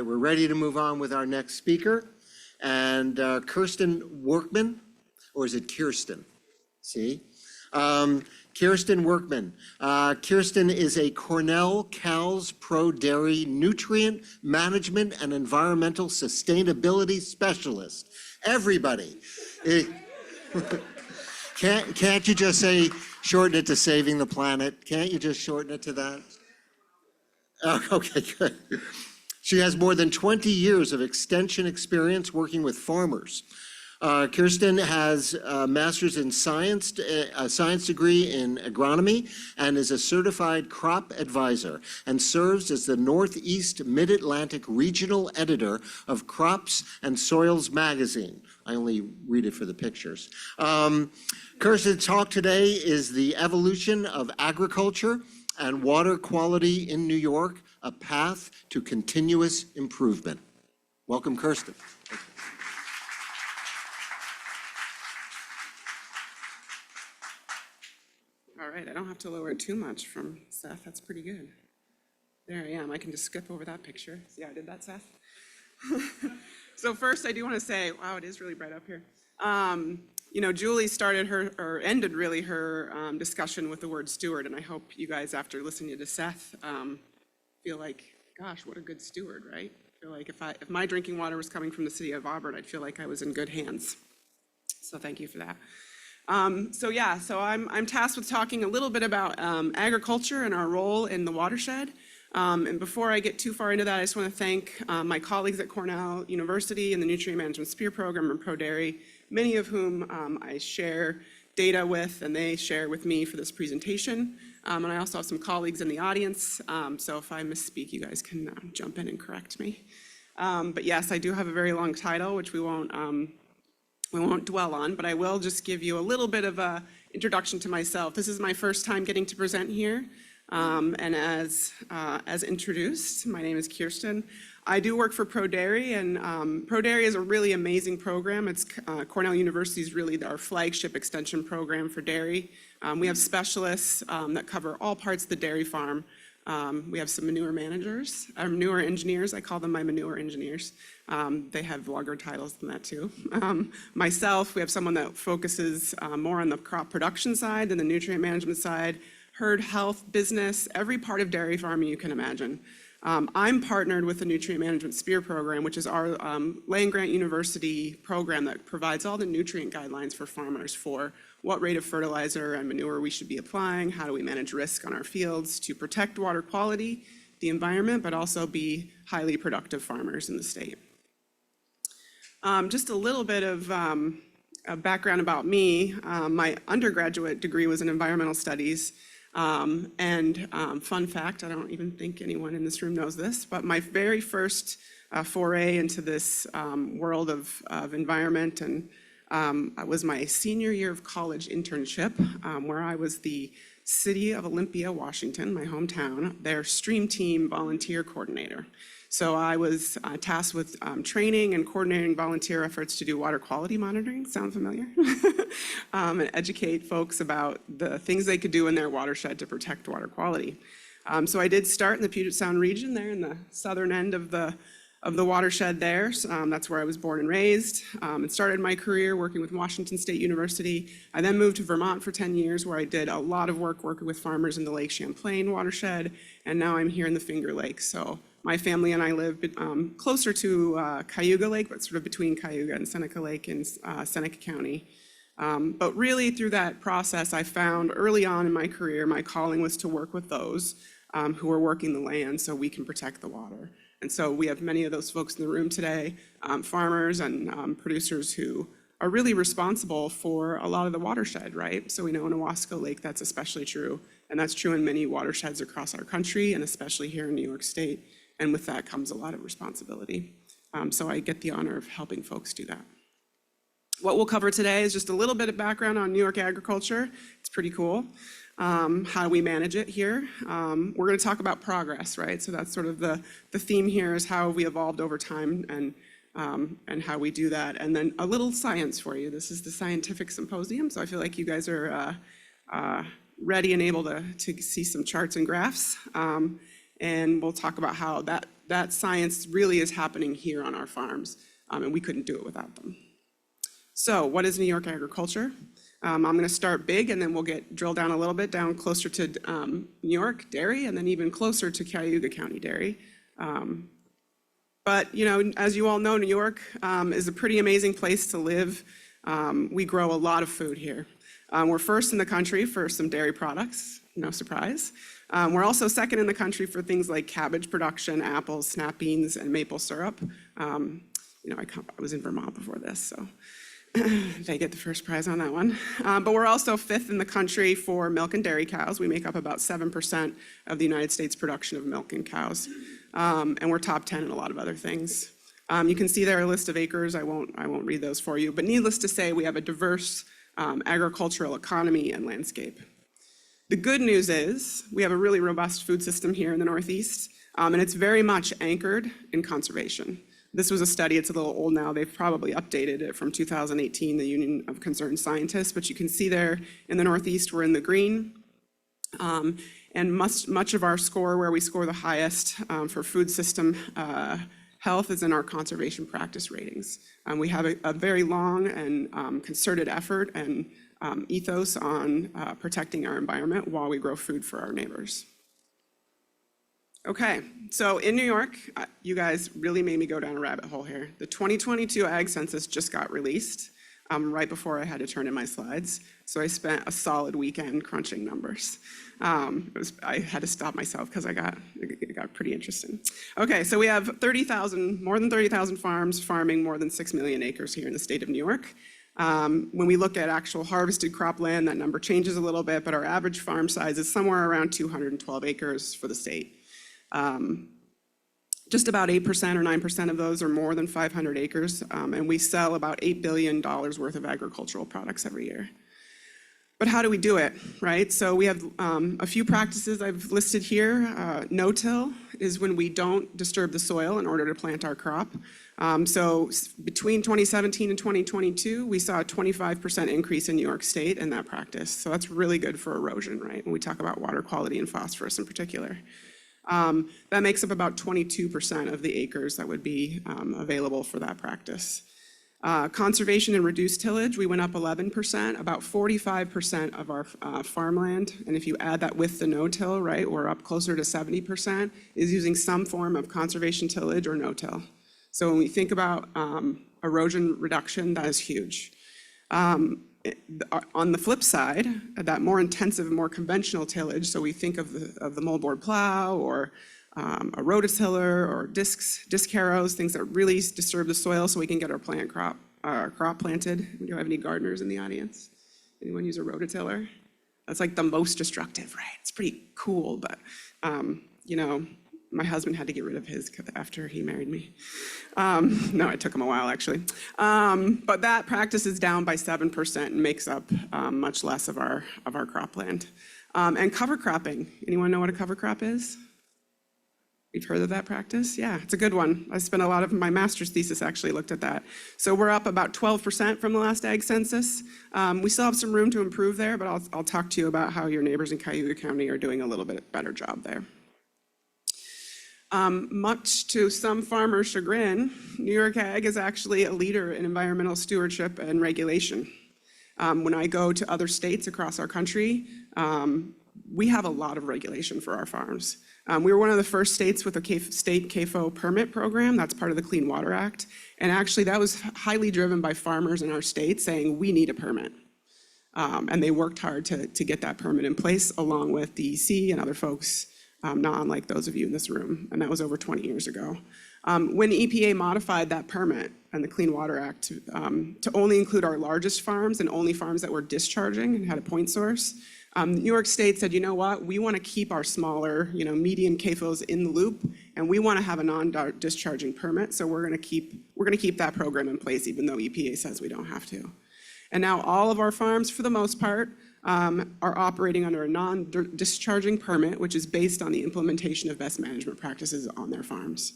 right, we're ready to move on with our next speaker. And Kirsten Workman, or is it Kirsten? See? Kirsten Workman. Kirsten is a Cornell Cows Pro Dairy Nutrient Management and Environmental Sustainability Specialist. Everybody. Can't you just say, shorten it to saving the planet? Can't you just shorten it to that? Oh, okay, good. She has more than 20 years of extension experience working with farmers. Kirsten has a master's in science, a science degree in agronomy, and is a certified crop advisor, and serves as the Northeast Mid-Atlantic regional editor of Crops and Soils magazine. I only read it for the pictures. Kirsten's talk today is the evolution of agriculture and water quality in New York, a path to continuous improvement. Welcome, Kirsten. All right, I don't have to lower it too much from Seth. That's pretty good. There I am. I can just skip over that picture. See how I did that, Seth? So first, I do want to say, wow, it is really bright up here. You know, Julie started or ended really her discussion with the word steward, and I hope you guys, after listening to Seth, feel like, gosh, what a good steward, right? I feel like if my drinking water was coming from the city of Auburn, I'd feel like I was in good hands. So thank you for that. So I'm tasked with talking a little bit about agriculture and our role in the watershed. And before I get too far into that, I just want to thank my colleagues at Cornell University in the Nutrient Management SPEAR program and ProDairy, many of whom I share data with and they share with me for this presentation. And I also have some colleagues in the audience, so if I misspeak, you guys can jump in and correct me. But yes, I do have a very long title, which we won't dwell on, but I will just give you a little bit of an introduction to myself. This is my first time getting to present here. And as introduced, my name is Kirsten. I do work for ProDairy, and ProDairy is a really amazing program. It's Cornell University's really our flagship extension program for dairy. We have specialists that cover all parts of the dairy farm. We have some manure managers, manure engineers. I call them my manure engineers. They have longer titles than that too. Myself, we have someone that focuses more on the crop production side than the nutrient management side, herd health, business, every part of dairy farming you can imagine. I'm partnered with the Nutrient Management SPEAR program, which is our land-grant university program that provides all the nutrient guidelines for farmers for what rate of fertilizer and manure we should be applying, how do we manage risk on our fields to protect water quality, the environment, but also be highly productive farmers in the state. Just a little bit of a background about me. My undergraduate degree was in environmental studies. Fun fact, I don't even think anyone in this room knows this, but my very first foray into this world of environment and was my senior year of college internship, where I was the City of Olympia, Washington, my hometown, their stream team volunteer coordinator. So I was tasked with training and coordinating volunteer efforts to do water quality monitoring. Sound familiar? And educate folks about the things they could do in their watershed to protect water quality. So I did start in the Puget Sound region there in the southern end of the watershed there. That's where I was born and raised, and started my career working with Washington State University. I then moved to Vermont for 10 years, where I did a lot of work working with farmers in the Lake Champlain watershed, and now I'm here in the Finger Lakes. So my family and I live closer to Cayuga Lake, but sort of between Cayuga and Seneca Lake in Seneca County. But really through that process, I found early on in my career, my calling was to work with those who are working the land so we can protect the water. And so we have many of those folks in the room today, farmers and producers who are really responsible for a lot of the watershed, right? So we know in Owasco Lake, that's especially true. And that's true in many watersheds across our country, and especially here in New York State. And with that comes a lot of responsibility. So I get the honor of helping folks do that. What we'll cover today is just a little bit of background on New York agriculture. It's pretty cool. How we manage it here. We're going to talk about progress, right? So that's sort of the theme here is how we evolved over time and how we do that. And then a little science for you. This is the scientific symposium, so I feel like you guys are ready and able to see some charts and graphs. And we'll talk about how that that science really is happening here on our farms, and we couldn't do it without them. So what is New York agriculture? I'm going to start big, and then we'll drill down a little bit, down closer to New York dairy, and then even closer to Cayuga County dairy. But as you all know, New York is a pretty amazing place to live. We grow a lot of food here. We're first in the country for some dairy products, no surprise. We're also second in the country for things like cabbage production, apples, snap beans, and maple syrup. I was in Vermont before this, so they get the first prize on that one. But we're also fifth in the country for milk and dairy cows. We make up about 7% of the United States production of milk and cows. And we're top 10 in a lot of other things. You can see there a list of acres. I won't read those for you, but needless to say, we have a diverse agricultural economy and landscape. The good news is we have a really robust food system here in the Northeast, and it's very much anchored in conservation. This was a study, it's a little old now, they've probably updated it from 2018, the Union of Concerned Scientists, but you can see there in the Northeast, we're in the green. And much of our score, where we score the highest for food system health, is in our conservation practice ratings. We have a very long and concerted effort and ethos on protecting our environment while we grow food for our neighbors. Okay, so in New York, you guys really made me go down a rabbit hole here. The 2022 Ag Census just got released right before I had to turn in my slides. So I spent a solid weekend crunching numbers. I had to stop myself because it got pretty interesting. Okay, so we have more than 30,000 farms farming more than 6 million acres here in the state of New York. When we look at actual harvested cropland, that number changes a little bit, but our average farm size is somewhere around 212 acres for the state. Just about 8% or 9% of those are more than 500 acres, and we sell about $8 billion worth of agricultural products every year. But how do we do it, right? So we have a few practices I've listed here. No-till is when we don't disturb the soil in order to plant our crop. So between 2017 and 2022, we saw a 25% increase in New York State in that practice. So that's really good for erosion, right? When we talk about water quality and phosphorus in particular. That makes up about 22% of the acres that would be available for that practice. Conservation and reduced tillage, we went up 11%, about 45% of our farmland, and if you add that with the no-till, right, we're up closer to 70%, is using some form of conservation tillage or no-till. So when we think about erosion reduction, that is huge. On the flip side, that more intensive, more conventional tillage, so we think of the moldboard plow or a rototiller or disc harrows, things that really disturb the soil so we can get our crop planted. Do you have any gardeners in the audience? Anyone use a rototiller? That's like the most destructive, right? It's pretty cool, but my husband had to get rid of his after he married me. No, it took him a while, actually. But that practice is down by 7% and makes up much less of our cropland. And cover cropping. Anyone know what a cover crop is? You've heard of that practice? Yeah, it's a good one. I spent a lot of my master's thesis actually looked at that. So we're up about 12% from the last Ag Census. We still have some room to improve there, but I'll talk to you about how your neighbors in Cayuga County are doing a little bit better job there. Much to some farmers' chagrin, New York Ag is actually a leader in environmental stewardship and regulation. When I go to other states across our country, we have a lot of regulation for our farms. We were one of the first states with a state CAFO permit program. That's part of the Clean Water Act. And actually, that was highly driven by farmers in our state saying, we need a permit. And they worked hard to get that permit in place, along with DEC and other folks, not unlike those of you in this room. And that was over 20 years ago. When EPA modified that permit and the Clean Water Act to only include our largest farms and only farms that were discharging and had a point source, New York State said, you know what, we want to keep our smaller, median CAFOs in the loop, and we want to have a non-discharging permit, so we're going to keep that program in place, even though EPA says we don't have to. And now all of our farms, for the most part, are operating under a non-discharging permit, which is based on the implementation of best management practices on their farms.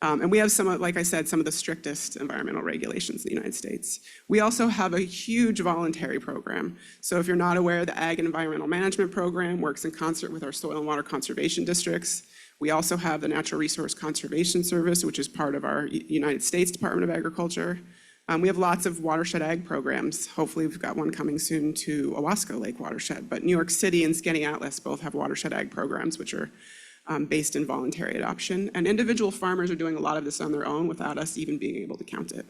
And we have like I said, some of the strictest environmental regulations in the United States. We also have a huge voluntary program. So if you're not aware, the Ag and Environmental Management Program works in concert with our soil and water conservation districts. We also have the Natural Resource Conservation Service, which is part of our United States Department of Agriculture. We have lots of watershed ag programs. Hopefully, we've got one coming soon to Owasco Lake Watershed. But New York City and Skaneateles both have watershed ag programs, which are based in voluntary adoption. And individual farmers are doing a lot of this on their own without us even being able to count it.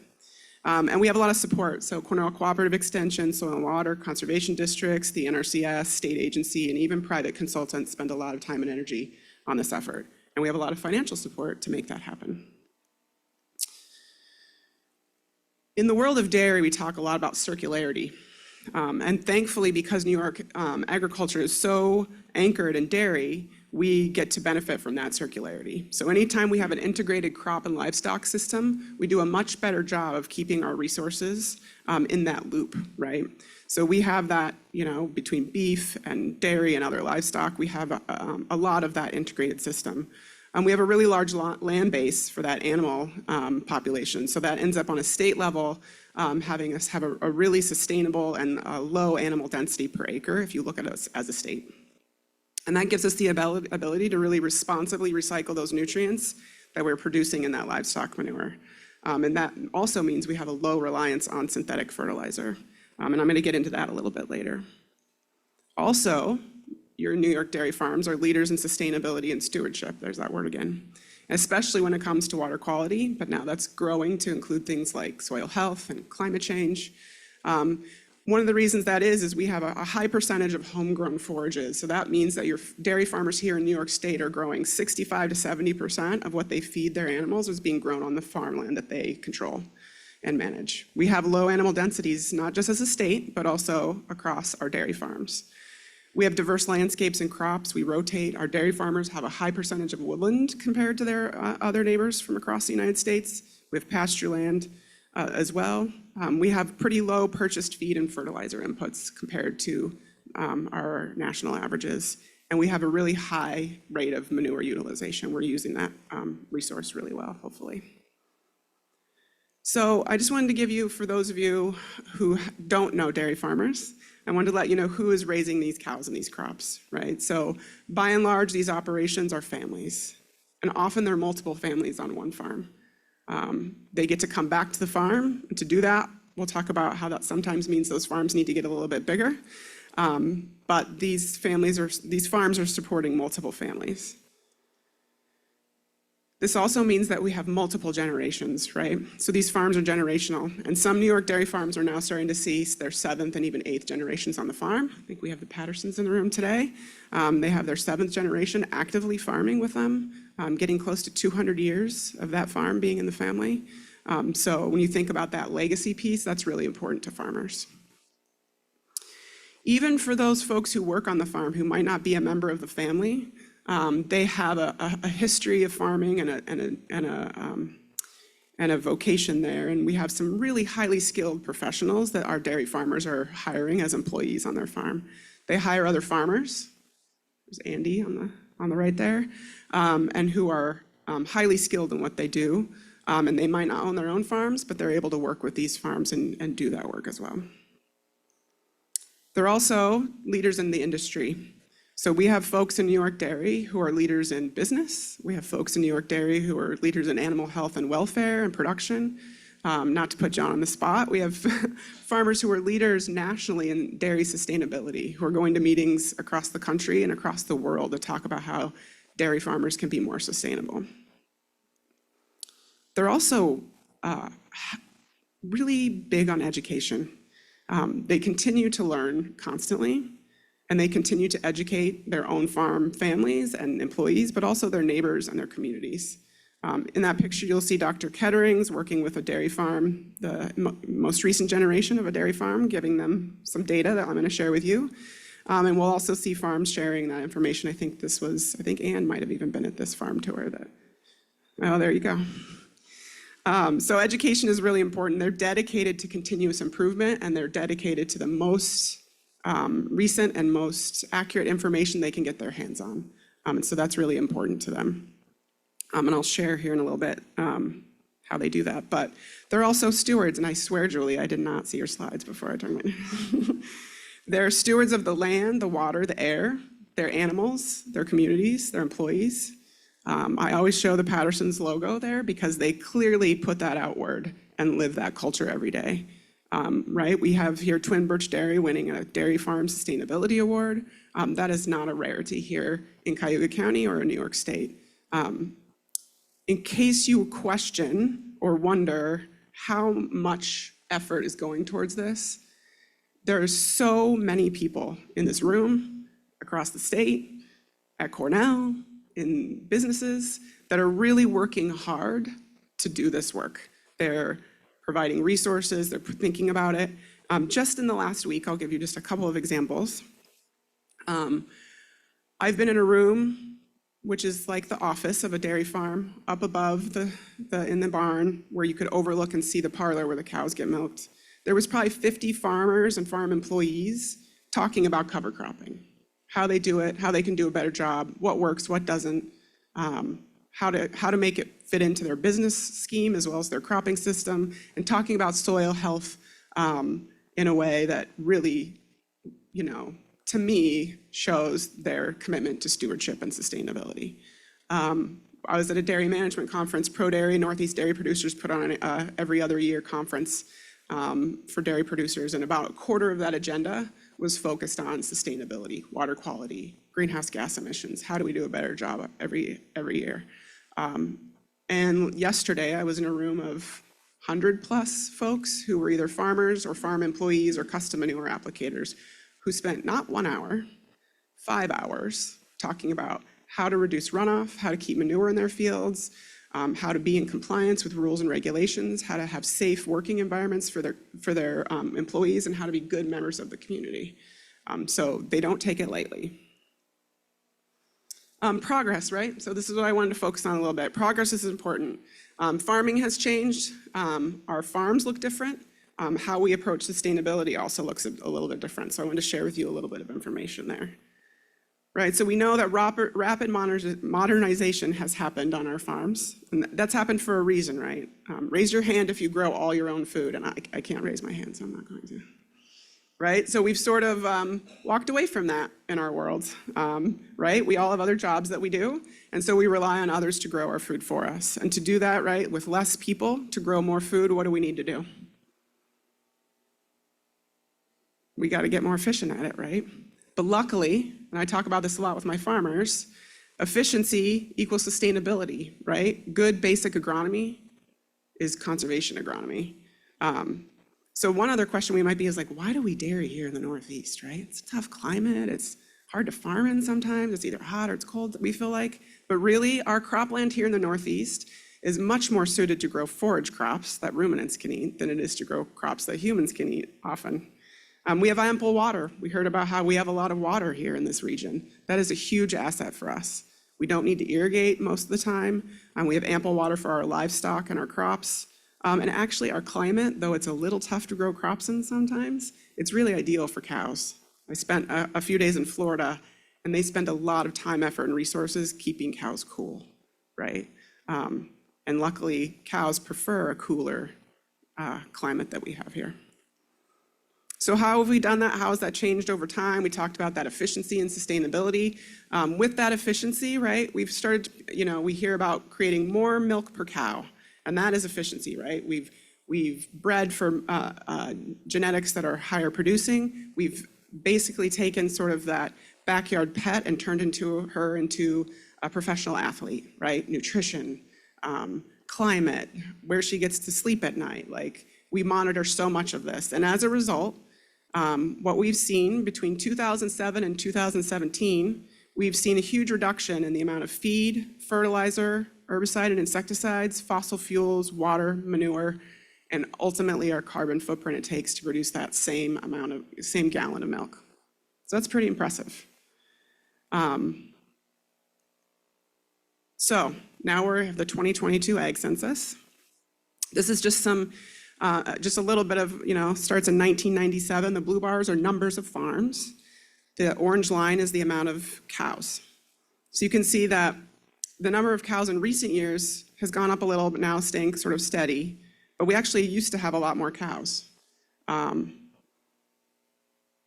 And we have a lot of support. So Cornell Cooperative Extension, Soil and Water, Conservation Districts, the NRCS, state agency, and even private consultants spend a lot of time and energy on this effort. And we have a lot of financial support to make that happen. In the world of dairy, we talk a lot about circularity. And thankfully, because New York agriculture is so anchored in dairy, we get to benefit from that circularity. So anytime we have an integrated crop and livestock system, we do a much better job of keeping our resources in that loop, right? So we have that, between beef and dairy and other livestock, we have a lot of that integrated system. We have a really large land base for that animal population. So that ends up on a state level having us have a really sustainable and low animal density per acre if you look at us as a state. And that gives us the ability to really responsibly recycle those nutrients that we're producing in that livestock manure. And that also means we have a low reliance on synthetic fertilizer. And I'm going to get into that a little bit later. Also, your New York dairy farms are leaders in sustainability and stewardship. There's that word again. Especially when it comes to water quality, but now that's growing to include things like soil health and climate change. One of the reasons that is we have a high percentage of homegrown forages. So that means that your dairy farmers here in New York State are growing 65 to 70% of what they feed their animals is being grown on the farmland that they control and manage. We have low animal densities, not just as a state, but also across our dairy farms. We have diverse landscapes and crops. We rotate. Our dairy farmers have a high percentage of woodland compared to their other neighbors from across the United States. We have pasture land as well. We have pretty low purchased feed and fertilizer inputs compared to our national averages. And we have a really high rate of manure utilization. We're using that resource really well, hopefully. So I just wanted to give you, for those of you who don't know dairy farmers, I wanted to let you know who is raising these cows and these crops, right? So by and large, these operations are families. And often there are multiple families on one farm. They get to come back to the farm. And to do that, we'll talk about how that sometimes means those farms need to get a little bit bigger. But these farms are supporting multiple families. This also means that we have multiple generations, right? So these farms are generational. And some New York dairy farms are now starting to see their 7th and even 8th generations on the farm. I think we have the Pattersons in the room today. They have their 7th generation actively farming with them, getting close to 200 years of that farm being in the family. So when you think about that legacy piece, that's really important to farmers. Even for those folks who work on the farm who might not be a member of the family, they have a history of farming and a vocation there. And we have some really highly skilled professionals that our dairy farmers are hiring as employees on their farm. They hire other farmers. There's Andy on the right there, and who are highly skilled in what they do. And they might not own their own farms, but they're able to work with these farms and do that work as well. They're also leaders in the industry. So we have folks in New York Dairy who are leaders in business. We have folks in New York Dairy who are leaders in animal health and welfare and production. Not to put John on the spot, we have farmers who are leaders nationally in dairy sustainability, who are going to meetings across the country and across the world to talk about how dairy farmers can be more sustainable. They're also really big on education. They continue to learn constantly, and they continue to educate their own farm families and employees, but also their neighbors and their communities. In that picture, you'll see Dr. Kettering's working with a dairy farm, the most recent generation of a dairy farm, giving them some data that I'm going to share with you. And we'll also see farms sharing that information. I think Ann might have even been at this farm tour. Oh, there you go. So education is really important. They're dedicated to continuous improvement, and they're dedicated to the most recent and most accurate information they can get their hands on. And so that's really important to them. And I'll share here in a little bit how they do that. But they're also stewards, and I swear, Julie, I did not see your slides before I turned my... They're stewards of the land, the water, the air, their animals, their communities, their employees. I always show the Patterson's logo there because they clearly put that outward and live that culture every day. Right? We have here Twin Birch Dairy winning a Dairy Farm Sustainability Award. That is not a rarity here in Cuyahoga County or in New York State. In case you question or wonder how much effort is going towards this, there are so many people in this room, across the state, at Cornell, in businesses that are really working hard to do this work. They're providing resources, they're thinking about it. Just in the last week, I'll give you just a couple of examples. I've been in a room which is like the office of a dairy farm, up above in the barn, where you could overlook and see the parlor where the cows get milked. There was probably 50 farmers and farm employees talking about cover cropping, how they do it, how they can do a better job, what works, what doesn't, how to make it fit into their business scheme as well as their cropping system, and talking about soil health in a way that really, to me, shows their commitment to stewardship and sustainability. I was at a dairy management conference, Pro Dairy, Northeast Dairy Producers put on an every other year conference for dairy producers, and about a quarter of that agenda was focused on sustainability, water quality, greenhouse gas emissions. How do we do a better job every year? And yesterday I was in a room of 100+ folks who were either farmers or farm employees or custom manure applicators who spent not 1 hour, 5 hours talking about how to reduce runoff, how to keep manure in their fields, how to be in compliance with rules and regulations, how to have safe working environments for their employees, and how to be good members of the community. So they don't take it lightly. Progress, right? So this is what I wanted to focus on a little bit. Progress is important. Farming has changed. Our farms look different. How we approach sustainability also looks a little bit different. So I wanted to share with you a little bit of information there. Right, so we know that rapid modernization has happened on our farms, and that's happened for a reason, right? Raise your hand if you grow all your own food, and I can't raise my hand, so I'm not going to. Right, so we've sort of walked away from that in our world, right? We all have other jobs that we do, and so we rely on others to grow our food for us. And to do that, right, with less people to grow more food, what do we need to do? We got to get more efficient at it, right? But luckily, and I talk about this a lot with my farmers, efficiency equals sustainability, right? Good basic agronomy is conservation agronomy. So one other question we might be is like, why do we dairy here in the Northeast, right? It's a tough climate, it's hard to farm in sometimes, it's either hot or it's cold, we feel like. But really, our cropland here in the Northeast is much more suited to grow forage crops that ruminants can eat than it is to grow crops that humans can eat often. We have ample water. We heard about how we have a lot of water here in this region. That is a huge asset for us. We don't need to irrigate most of the time. We have ample water for our livestock and our crops. And actually our climate, though it's a little tough to grow crops in sometimes, it's really ideal for cows. I spent a few days in Florida, and they spend a lot of time, effort, and resources keeping cows cool, right? And luckily, cows prefer a cooler climate that we have here. So how have we done that? How has that changed over time? We talked about that efficiency and sustainability. With that efficiency, right, we've started, we hear about creating more milk per cow, and that is efficiency, right? We've bred for genetics that are higher producing. We've basically taken sort of that backyard pet and turned her into a professional athlete, right? Nutrition, climate, where she gets to sleep at night. Like, we monitor so much of this. And as a result, what we've seen between 2007 and 2017, we've seen a huge reduction in the amount of feed, fertilizer, herbicide and insecticides, fossil fuels, water, manure, and ultimately our carbon footprint it takes to produce that same gallon of milk. So that's pretty impressive. So now we have the 2022 Ag Census. This is just just a little bit of, starts in 1997. The blue bars are numbers of farms. The orange line is the amount of cows. So you can see that the number of cows in recent years has gone up a little, but now staying sort of steady. But we actually used to have a lot more cows. And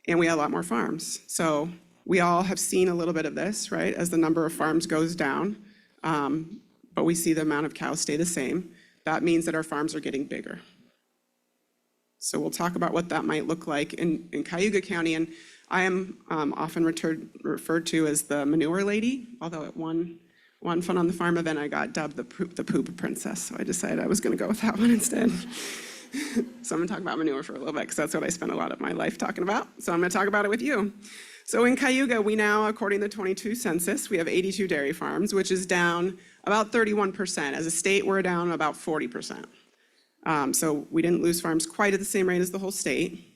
we had a lot more farms. So we all have seen a little bit of this, right, as the number of farms goes down. but we see the amount of cows stay the same. That means that our farms are getting bigger. So we'll talk about what that might look like in Cayuga County. And I am often referred to as the manure lady, although at one Fun on the Farm event, I got dubbed the poop princess. So I decided I was going to go with that one instead. So I'm going to talk about manure for a little bit because that's what I spent a lot of my life talking about. So I'm going to talk about it with you. So in Cayuga, we now, according to the 22 census, we have 82 dairy farms, which is down about 31%. As a state, we're down about 40%. So we didn't lose farms quite at the same rate as the whole state.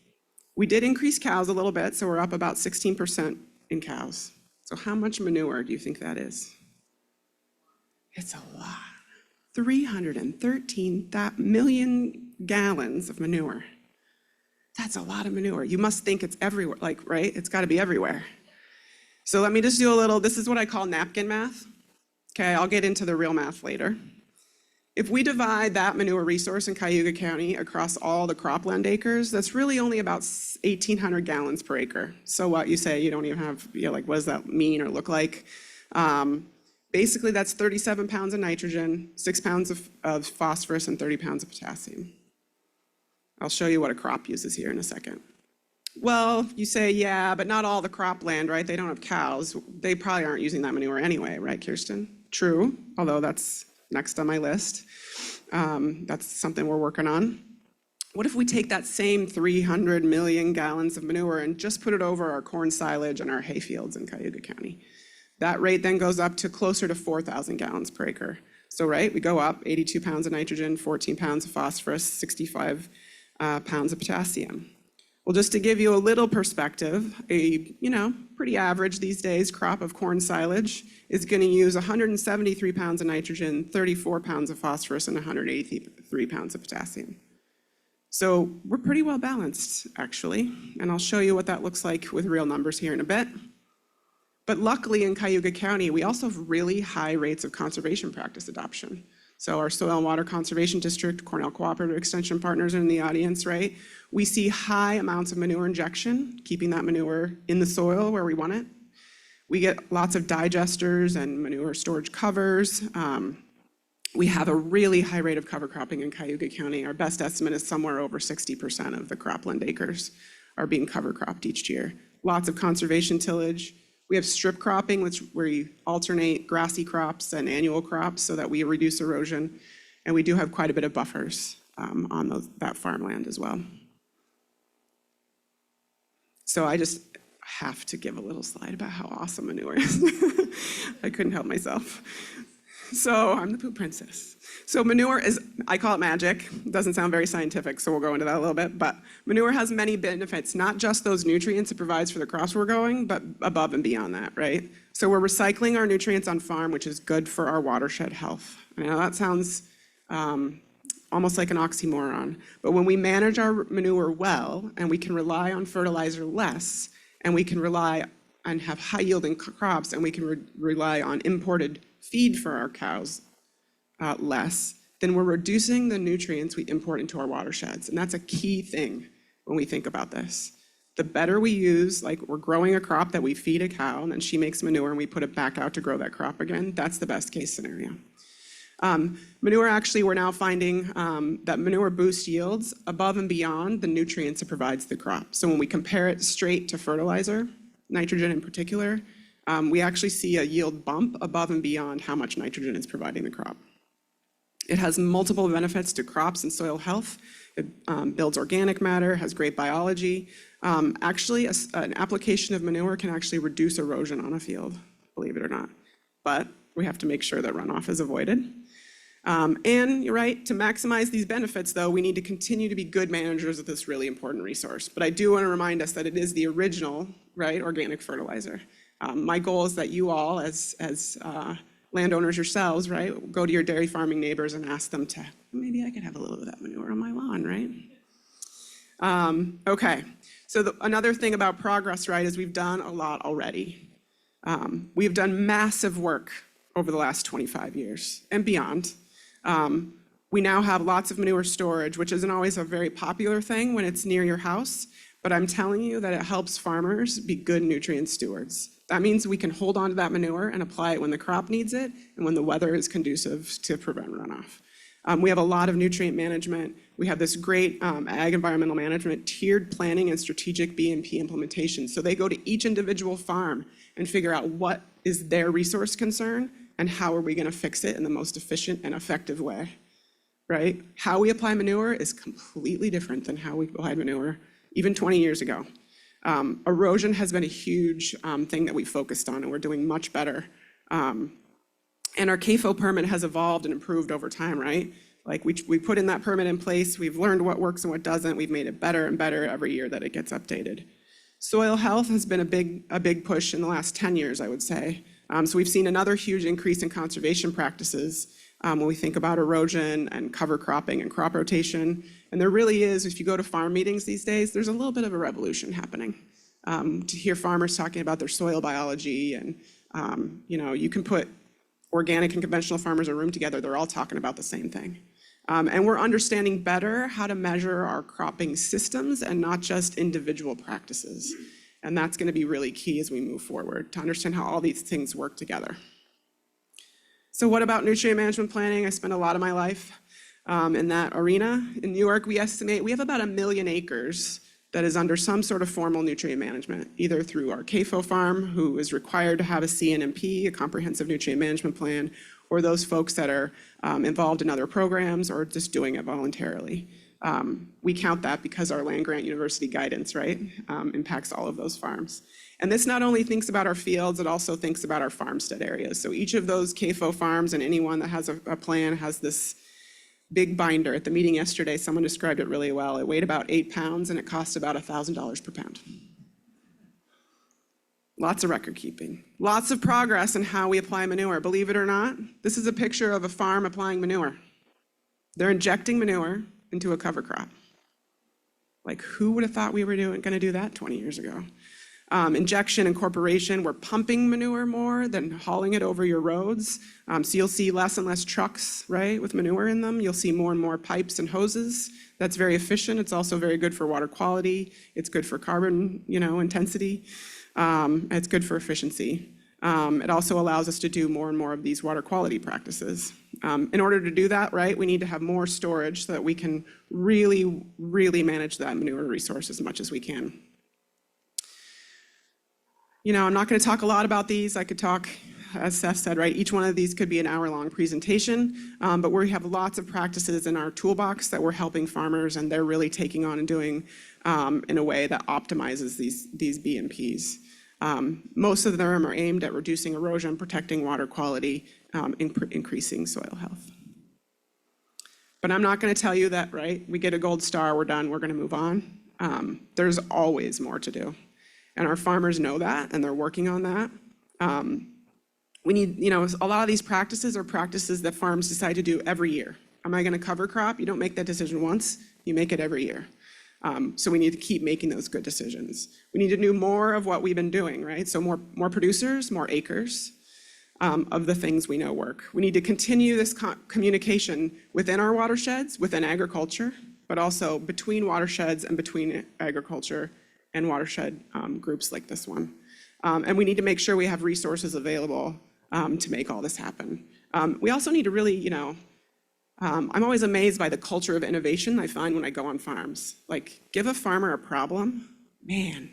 We did increase cows a little bit, so we're up about 16% in cows. So how much manure do you think that is? It's a lot. 313 million gallons of manure. That's a lot of manure. You must think it's everywhere, right? It's got to be everywhere. So let me just do a little, this is what I call napkin math. Okay, I'll get into the real math later. If we divide that manure resource in Cayuga County across all the cropland acres, that's really only about 1,800 gallons per acre. So what you say, you don't even have, what does that mean or look like? Basically, that's 37 pounds of nitrogen, 6 pounds of phosphorus, and 30 pounds of potassium. I'll show you what a crop uses here in a second. Well, you say, yeah, but not all the cropland, right? They don't have cows. They probably aren't using that manure anyway, right, Kirsten? True, although that's next on my list. That's something we're working on. What if we take that same 300 million gallons of manure and just put it over our corn silage and our hay fields in Cayuga County? That rate then goes up to closer to 4,000 gallons per acre. So, right, we go up 82 pounds of nitrogen, 14 pounds of phosphorus, 65 pounds of potassium. Well, just to give you a little perspective, a pretty average these days crop of corn silage is going to use 173 pounds of nitrogen, 34 pounds of phosphorus, and 183 pounds of potassium. So we're pretty well balanced, actually, and I'll show you what that looks like with real numbers here in a bit. But luckily in Cayuga County, we also have really high rates of conservation practice adoption. So our Soil and Water Conservation District, Cornell Cooperative Extension Partners are in the audience, right? We see high amounts of manure injection, keeping that manure in the soil where we want it. We get lots of digesters and manure storage covers. We have a really high rate of cover cropping in Cayuga County. Our best estimate is somewhere over 60% of the cropland acres are being cover cropped each year. Lots of conservation tillage. We have strip cropping, where we alternate grassy crops and annual crops so that we reduce erosion. And we do have quite a bit of buffers on that farmland as well. So I just have to give a little slide about how awesome manure is. I couldn't help myself. So I'm the poop princess. So manure is, I call it magic. It doesn't sound very scientific, so we'll go into that a little bit. But manure has many benefits, not just those nutrients it provides for the crops we're growing, but above and beyond that, right? So we're recycling our nutrients on farm, which is good for our watershed health. I know that sounds almost like an oxymoron, but when we manage our manure well, and we can rely on fertilizer less, and we can rely and have high yielding crops, and we can rely on imported feed for our cows less, then we're reducing the nutrients we import into our watersheds. And that's a key thing when we think about this. The better we use, like we're growing a crop that we feed a cow and then she makes manure and we put it back out to grow that crop again, that's the best case scenario. Manure, actually, we're now finding that manure boosts yields above and beyond the nutrients it provides the crop. So when we compare it straight to fertilizer, nitrogen in particular, we actually see a yield bump above and beyond how much nitrogen is providing the crop. It has multiple benefits to crops and soil health. It builds organic matter, has great biology. Actually, an application of manure can actually reduce erosion on a field, believe it or not. But we have to make sure that runoff is avoided. And you're right, to maximize these benefits, though, we need to continue to be good managers of this really important resource. But I do want to remind us that it is the original, right, organic fertilizer. My goal is that you all, as landowners yourselves, right, go to your dairy farming neighbors and ask them to, maybe I could have a little of that manure on my lawn, right? Okay, so another thing about progress, right, is we've done a lot already. We've done massive work over the last 25 years and beyond. We now have lots of manure storage, which isn't always a very popular thing when it's near your house, but I'm telling you that it helps farmers be good nutrient stewards. That means we can hold on to that manure and apply it when the crop needs it and when the weather is conducive to prevent runoff. We have a lot of nutrient management. We have this great ag environmental management, tiered planning and strategic B&P implementation. So they go to each individual farm and figure out what is their resource concern and how are we going to fix it in the most efficient and effective way, right? How we apply manure is completely different than how we applied manure even 20 years ago. Erosion has been a huge thing that we focused on, and we're doing much better. And our CAFO permit has evolved and improved over time, right? Like we put in that permit in place, we've learned what works and what doesn't, we've made it better and better every year that it gets updated. Soil health has been a big push in the last 10 years, I would say. So we've seen another huge increase in conservation practices when we think about erosion and cover cropping and crop rotation. And there really is, if you go to farm meetings these days, there's a little bit of a revolution happening. To hear farmers talking about their soil biology and, you can put organic and conventional farmers in a room together, they're all talking about the same thing. And we're understanding better how to measure our cropping systems and not just individual practices. And that's going to be really key as we move forward, to understand how all these things work together. So what about nutrient management planning? I spent a lot of my life in that arena. In New York, we estimate we have about 1 million acres that is under some sort of formal nutrient management, either through our CAFO farm, who is required to have a CNMP, a comprehensive nutrient management plan, or those folks that are involved in other programs or just doing it voluntarily. We count that because our land-grant university guidance, right, impacts all of those farms. And this not only thinks about our fields, it also thinks about our farmstead areas. So each of those CAFO farms and anyone that has a plan has this big binder. At the meeting yesterday, someone described it really well. It weighed about 8 pounds and it cost about $1,000 per pound. Lots of record keeping. Lots of progress in how we apply manure. Believe it or not, this is a picture of a farm applying manure. They're injecting manure into a cover crop. Like, who would have thought we were going to do that 20 years ago? Injection, incorporation, we're pumping manure more than hauling it over your roads. So you'll see less and less trucks, right, with manure in them. You'll see more and more pipes and hoses. That's very efficient. It's also very good for water quality. It's good for carbon, intensity. It's good for efficiency. It also allows us to do more and more of these water quality practices. In order to do that, right, we need to have more storage so that we can really, really manage that manure resource as much as we can. I'm not going to talk a lot about these. I could talk, as Seth said, right, each one of these could be an hour-long presentation, but we have lots of practices in our toolbox that we're helping farmers, and they're really taking on and doing in a way that optimizes these B&Ps. Most of them are aimed at reducing erosion, protecting water quality, increasing soil health. But I'm not going to tell you that, right, we get a gold star, we're done, we're going to move on. There's always more to do. And our farmers know that, and they're working on that. We need, a lot of these practices are practices that farms decide to do every year. Am I going to cover crop? You don't make that decision once, you make it every year. So we need to keep making those good decisions. We need to do more of what we've been doing, right? So more producers, more acres of the things we know work. We need to continue this communication within our watersheds, within agriculture, but also between watersheds and between agriculture and watershed groups like this one. And we need to make sure we have resources available to make all this happen. We also need to really, I'm always amazed by the culture of innovation I find when I go on farms. Like, give a farmer a problem, man,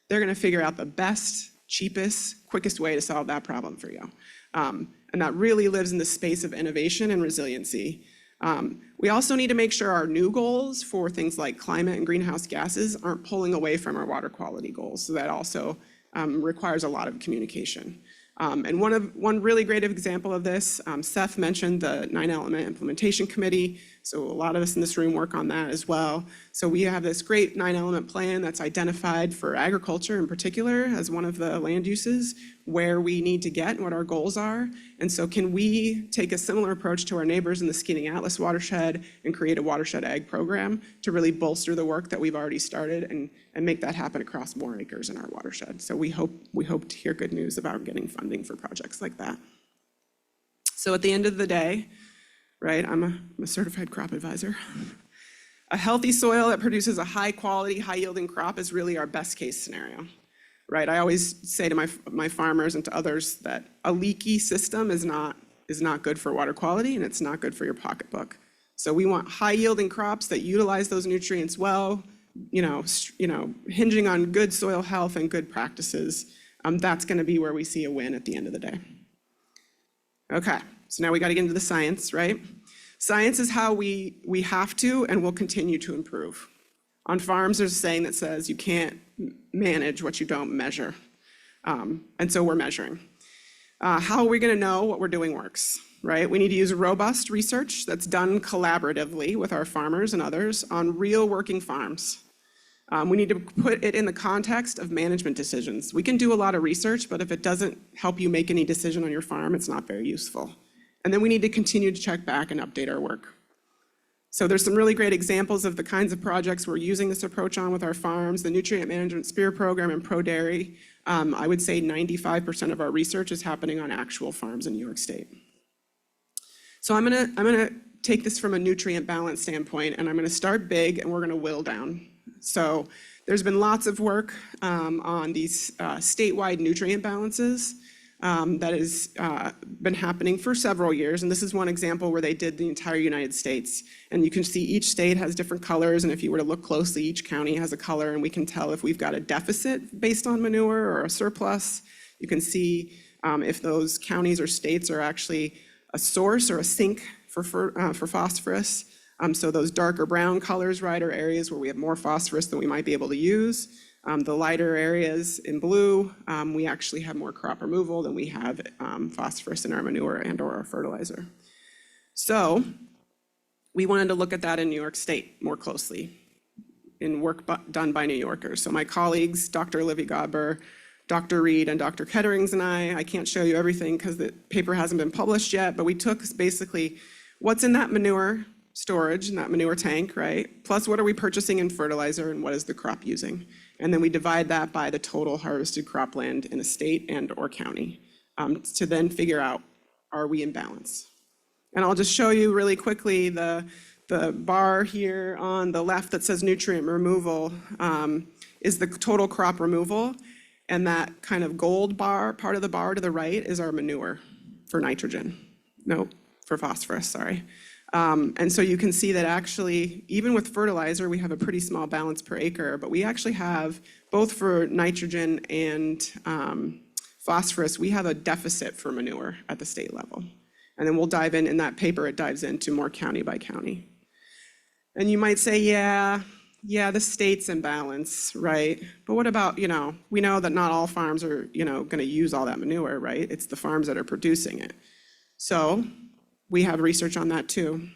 they're gonna figure out the best, cheapest, quickest way to solve that problem for you. And that really lives in the space of innovation and resiliency. We also need to make sure our new goals for things like climate and greenhouse gases aren't pulling away from our water quality goals. So that also requires a lot of communication. And one really great example of this, Seth mentioned the 9-element implementation committee. So a lot of us in this room work on that as well. So we have this great 9-element plan that's identified for agriculture in particular as one of the land uses where we need to get and what our goals are. And so can we take a similar approach to our neighbors in the Skinning Atlas watershed and create a watershed ag program to really bolster the work that we've already started and make that happen across more acres in our watershed. So we hope to hear good news about getting funding for projects like that. So at the end of the day, right, I'm a certified crop advisor. A healthy soil that produces a high quality, high yielding crop is really our best case scenario. right? I always say to my farmers and to others that a leaky system is not good for water quality, and it's not good for your pocketbook. So we want high yielding crops that utilize those nutrients well, hinging on good soil health and good practices. That's going to be where we see a win at the end of the day. Okay, so now we got to get into the science, right? Science is how we have to and will continue to improve. On farms, there's a saying that says you can't manage what you don't measure. And so we're measuring. How are we going to know what we're doing works, right? We need to use robust research that's done collaboratively with our farmers and others on real working farms. We need to put it in the context of management decisions. We can do a lot of research, but if it doesn't help you make any decision on your farm, it's not very useful. And then we need to continue to check back and update our work. So there's some really great examples of the kinds of projects we're using this approach on with our farms, the Nutrient Management Spear Program and Pro Dairy. I would say 95% of our research is happening on actual farms in New York State. So I'm gonna take this from a nutrient balance standpoint, and I'm gonna start big and we're gonna whittle down. So there's been lots of work on these statewide nutrient balances that has been happening for several years. And this is one example where they did the entire United States. And you can see each state has different colors. And if you were to look closely, each county has a color. And we can tell if we've got a deficit based on manure or a surplus. You can see if those counties or states are actually a source or a sink for phosphorus. So those darker brown colors, right, are areas where we have more phosphorus than we might be able to use. The lighter areas in blue, we actually have more crop removal than we have phosphorus in our manure and or our fertilizer. So we wanted to look at that in New York State more closely in work done by New Yorkers. So my colleagues, Dr. Olivia Godber, Dr. Reed, and Dr. Ketterings and I can't show you everything because the paper hasn't been published yet, but we took basically what's in that manure storage, in that manure tank, right? Plus what are we purchasing in fertilizer and what is the crop using? And then we divide that by the total harvested cropland in a state and or county to then figure out, are we in balance? And I'll just show you really quickly the bar here on the left that says nutrient removal is the total crop removal. And that kind of gold bar, part of the bar to the right is our manure for nitrogen. No, for phosphorus, sorry. And so you can see that actually, even with fertilizer, we have a pretty small balance per acre, but we actually have, both for nitrogen and phosphorus, we have a deficit for manure at the state level. And then we'll dive in that paper, it dives into more county by county. And you might say, yeah, the state's in balance, right? But what about, we know that not all farms are, gonna use all that manure, right? It's the farms that are producing it. So we have research on that too.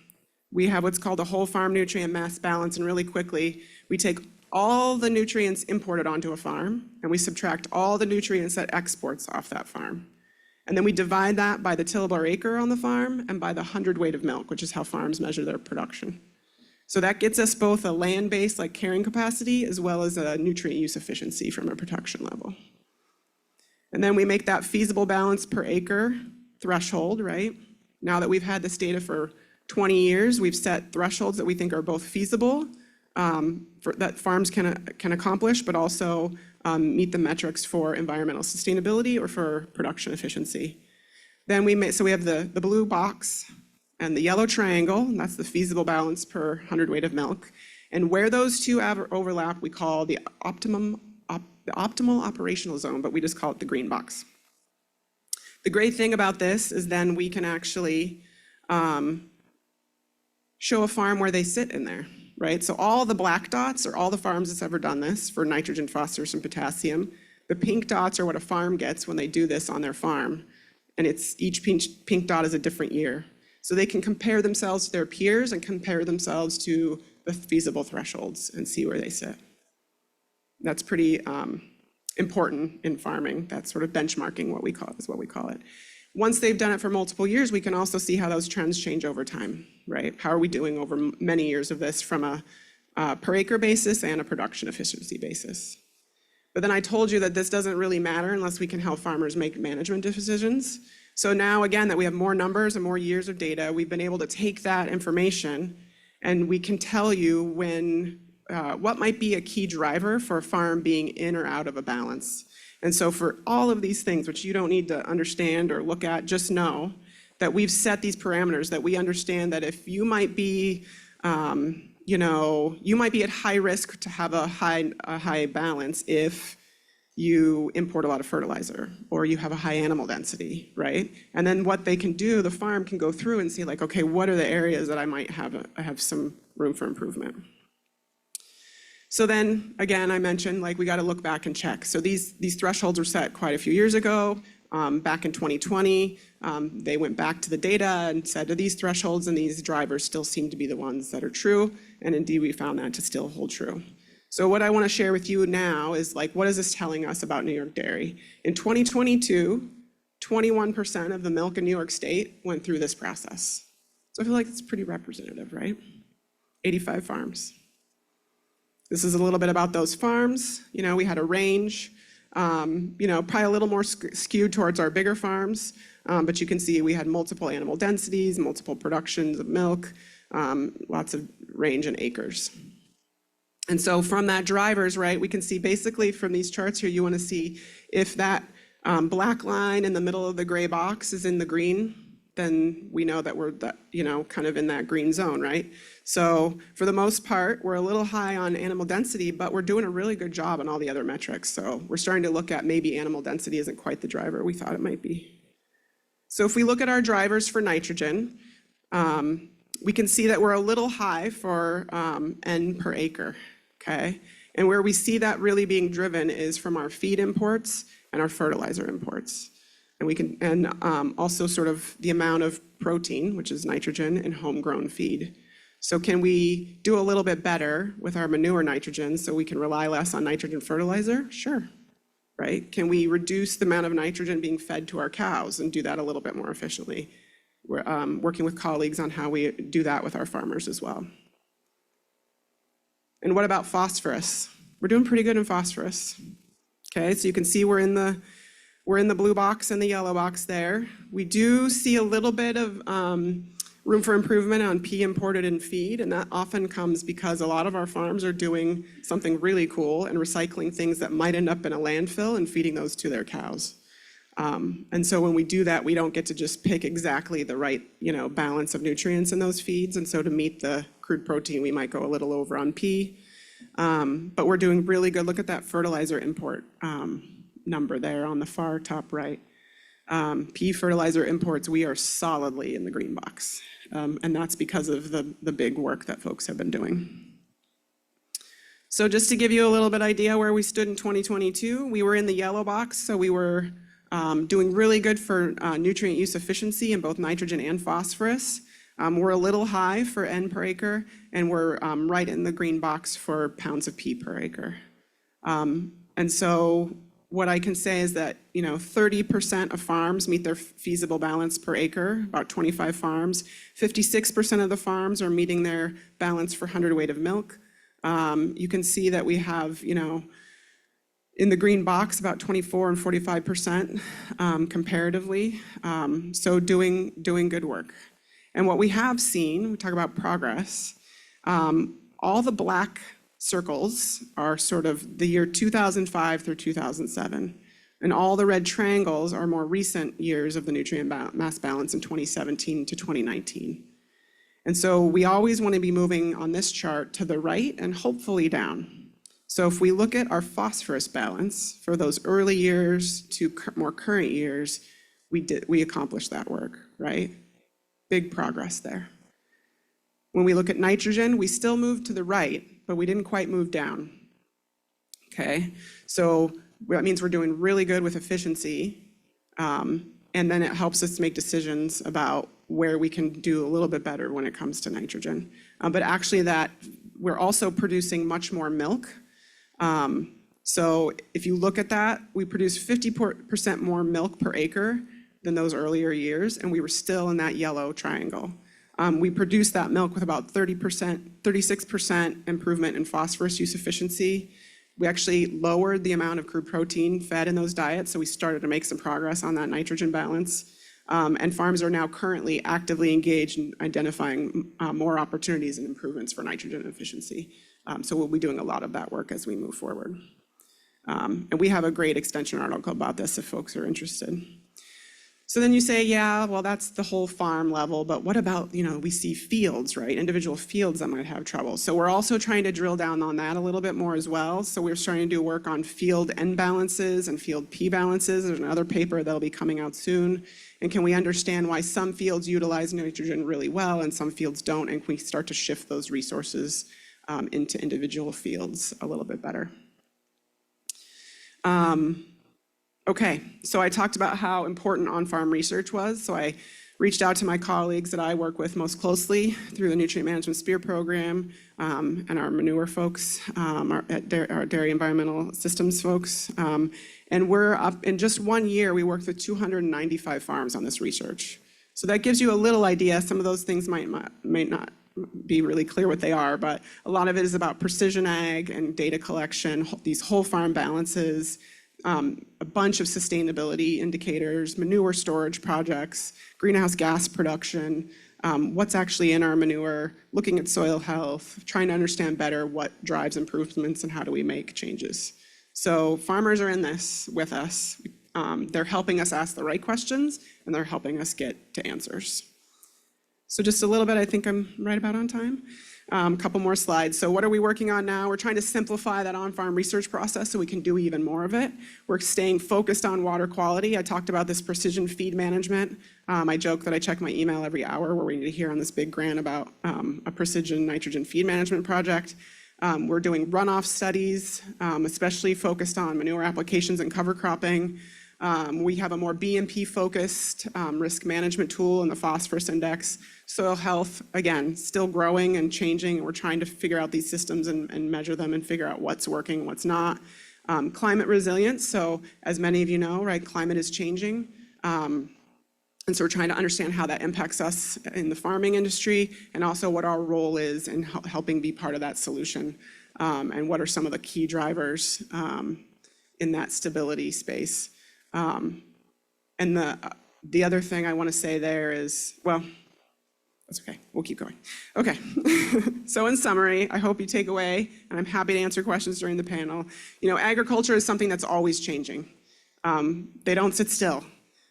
We have what's called a whole farm nutrient mass balance, and really quickly, we take all the nutrients imported onto a farm and we subtract all the nutrients that exports off that farm. And then we divide that by the tillable acre on the farm and by the hundredweight of milk, which is how farms measure their production. So that gets us both a land-based, like carrying capacity, as well as a nutrient use efficiency from a production level. And then we make that feasible balance per acre threshold, right? Now that we've had this data for 20 years, we've set thresholds that we think are both feasible, that farms can accomplish, but also meet the metrics for environmental sustainability or for production efficiency. Then we have the blue box and the yellow triangle, and that's the feasible balance per hundredweight of milk. And where those two overlap, we call the optimal operational zone, but we just call it the green box. The great thing about this is then we can actually show a farm where they sit in there, right? So all the black dots are all the farms that's ever done this for nitrogen, phosphorus, and potassium. The pink dots are what a farm gets when they do this on their farm. And each pink dot is a different year. So they can compare themselves to their peers and compare themselves to the feasible thresholds and see where they sit. That's pretty important in farming. That's sort of benchmarking, what we call it. Once they've done it for multiple years, we can also see how those trends change over time, right? How are we doing over many years of this from a per acre basis and a production efficiency basis? But then I told you that this doesn't really matter unless we can help farmers make management decisions. So now, again, that we have more numbers and more years of data, we've been able to take that information and we can tell you what might be a key driver for a farm being in or out of a balance. And so for all of these things, which you don't need to understand or look at, just know that we've set these parameters, that we understand that if you might be, you might be at high risk to have a high balance if you import a lot of fertilizer or you have a high animal density, right? And then what they can do, the farm can go through and see like, okay, what are the areas that I might have some room for improvement? So then, again, I mentioned like we got to look back and check. So these thresholds were set quite a few years ago. Back in 2020, they went back to the data and said, do these thresholds and these drivers still seem to be the ones that are true? And indeed, we found that to still hold true. So what I want to share with you now is like, what is this telling us about New York dairy? In 2022, 21% of the milk in New York State went through this process. So I feel like it's pretty representative, right? 85 farms. This is a little bit about those farms. We had a range, probably a little more skewed towards our bigger farms, but you can see we had multiple animal densities, multiple productions of milk, lots of range in acres. And so from that drivers, right, we can see basically from these charts here, you want to see if that black line in the middle of the gray box is in the green, then we know that we're kind of in that green zone, right? So for the most part, we're a little high on animal density, but we're doing a really good job on all the other metrics. So we're starting to look at maybe animal density isn't quite the driver we thought it might be. So if we look at our drivers for nitrogen, we can see that we're a little high for N per acre, okay? And where we see that really being driven is from our feed imports and our fertilizer imports. And also sort of the amount of protein, which is nitrogen, in homegrown feed. So can we do a little bit better with our manure nitrogen so we can rely less on nitrogen fertilizer? Sure, right? Can we reduce the amount of nitrogen being fed to our cows and do that a little bit more efficiently? We're working with colleagues on how we do that with our farmers as well. And what about phosphorus? We're doing pretty good in phosphorus. Okay, so you can see we're in the blue box and the yellow box there. We do see a little bit of room for improvement on P imported in feed, and that often comes because a lot of our farms are doing something really cool and recycling things that might end up in a landfill and feeding those to their cows. And so when we do that, we don't get to just pick exactly the right, balance of nutrients in those feeds. And so to meet the crude protein, we might go a little over on P. But we're doing really good. Look at that fertilizer import number there on the far top right. P fertilizer imports, we are solidly in the green box. And that's because of the big work that folks have been doing. So just to give you a little bit idea where we stood in 2022, we were in the yellow box. So we were doing really good for nutrient use efficiency in both nitrogen and phosphorus. We're a little high for N per acre, and we're right in the green box for pounds of P per acre. And so what I can say is that 30% of farms meet their feasible balance per acre, about 25 farms. 56% of the farms are meeting their balance for hundredweight of milk. You can see that we have, in the green box, about 24 and 45% comparatively. So doing good work. And what we have seen, we talk about progress, all the black circles are sort of the year 2005 through 2007. And all the red triangles are more recent years of the nutrient mass balance in 2017 to 2019. And so we always want to be moving on this chart to the right and hopefully down. So if we look at our phosphorus balance for those early years to more current years, we accomplished that work, right? Big progress there. When we look at nitrogen, we still moved to the right, but we didn't quite move down. Okay, so that means we're doing really good with efficiency, and then it helps us make decisions about where we can do a little bit better when it comes to nitrogen. But actually that we're also producing much more milk. So if you look at that, we produce 50% more milk per acre than those earlier years, and we were still in that yellow triangle. We produced that milk with about 36% improvement in phosphorus use efficiency. We actually lowered the amount of crude protein fed in those diets, so we started to make some progress on that nitrogen balance. And farms are now currently actively engaged in identifying more opportunities and improvements for nitrogen efficiency. So we'll be doing a lot of that work as we move forward. And we have a great extension article about this if folks are interested. So then you say, yeah, well, that's the whole farm level, but what about, we see fields, right? Individual fields that might have trouble. So we're also trying to drill down on that a little bit more as well. So we're starting to do work on field N balances and field P balances. There's another paper that'll be coming out soon. And can we understand why some fields utilize nitrogen really well and some fields don't? And can we start to shift those resources into individual fields a little bit better? Okay, so I talked about how important on-farm research was. So I reached out to my colleagues that I work with most closely through the Nutrient Management SPEAR program and our manure folks, our dairy environmental systems folks. And we're up, in just 1 year, we worked with 295 farms on this research. So that gives you a little idea. Some of those things might not be really clear what they are, but a lot of it is about precision ag and data collection, these whole farm balances, a bunch of sustainability indicators, manure storage projects, greenhouse gas production, what's actually in our manure, looking at soil health, trying to understand better what drives improvements and how do we make changes. So farmers are in this with us. They're helping us ask the right questions and they're helping us get to answers. So just a little bit, I think I'm right about on time. A couple more slides. So what are we working on now? We're trying to simplify that on-farm research process so we can do even more of it. We're staying focused on water quality. I talked about this precision feed management. I joke that I check my email every hour. We're waiting to hear on this big grant about a precision nitrogen feed management project. We're doing runoff studies, especially focused on manure applications and cover cropping. We have a more BMP-focused risk management tool in the phosphorus index. Soil health, again, still growing and changing. We're trying to figure out these systems and measure them and figure out what's working, what's not. Climate resilience, so as many of you know, right, climate is changing. And so we're trying to understand how that impacts us in the farming industry and also what our role is in helping be part of that solution. And what are some of the key drivers in that stability space. And the other thing I want to say there is, well, that's okay, we'll keep going. Okay, so in summary, I hope you take away, and I'm happy to answer questions during the panel. Agriculture is something that's always changing. They don't sit still,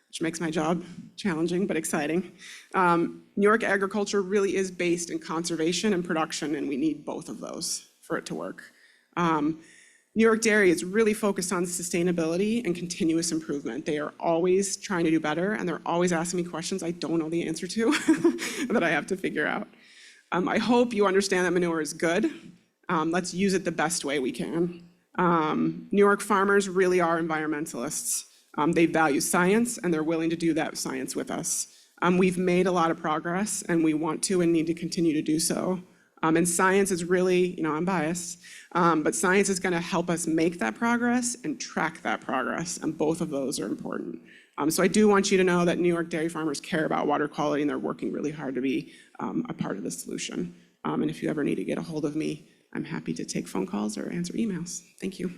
which makes my job challenging but exciting. New York agriculture really is based in conservation and production, and we need both of those for it to work. New York Dairy is really focused on sustainability and continuous improvement. They are always trying to do better, and they're always asking me questions I don't know the answer to that I have to figure out. I hope you understand that manure is good. Let's use it the best way we can. New York farmers really are environmentalists. They value science, and they're willing to do that science with us. We've made a lot of progress, and we want to and need to continue to do so. And science is really, I'm biased, but science is going to help us make that progress and track that progress, and both of those are important. So I do want you to know that New York dairy farmers care about water quality, and they're working really hard to be a part of the solution. And if you ever need to get a hold of me, I'm happy to take phone calls or answer emails. Thank you.